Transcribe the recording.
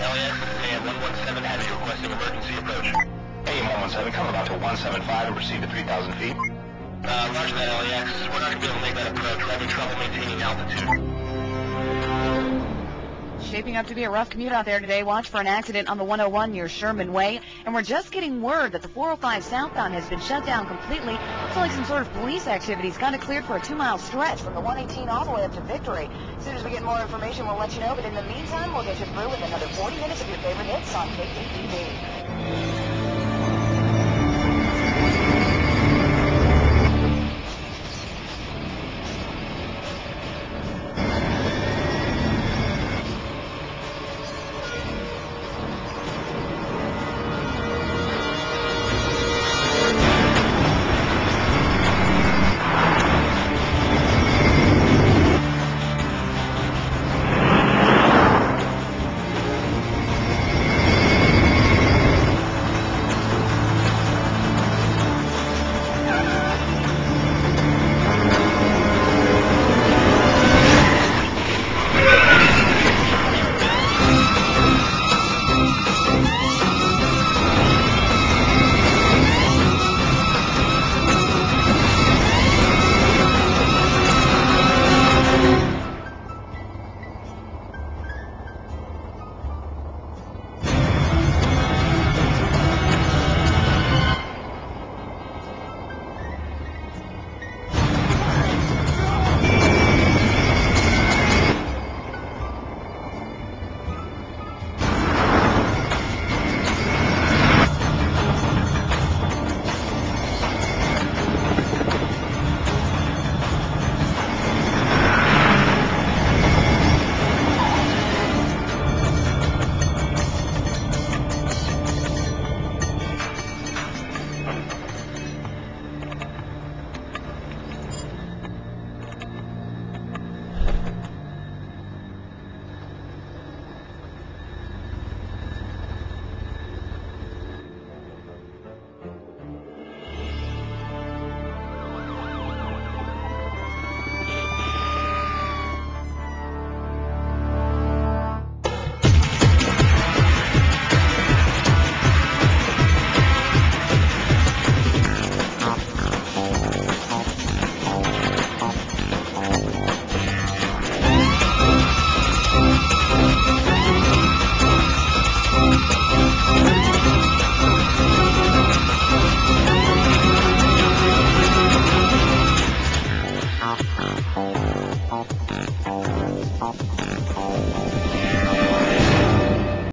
LAX, AM 117 has you requesting emergency approach. AM 117, come about to 175 and proceed to 3,000 feet. Roger that, LAX. We're not going to be able to make that approach. We're having trouble maintaining altitude. Shaping up to be a rough commute out there today. Watch for an accident on the 101 near Sherman Way. And we're just getting word that the 405 southbound has been shut down completely. Looks like some sort of police activity's kind of cleared for a 2-mile stretch from the 118 all the way up to Victory. As soon as we get more information, we'll let you know. But in the meantime, we'll get you through with another 40 minutes of your favorite hits on KKTV.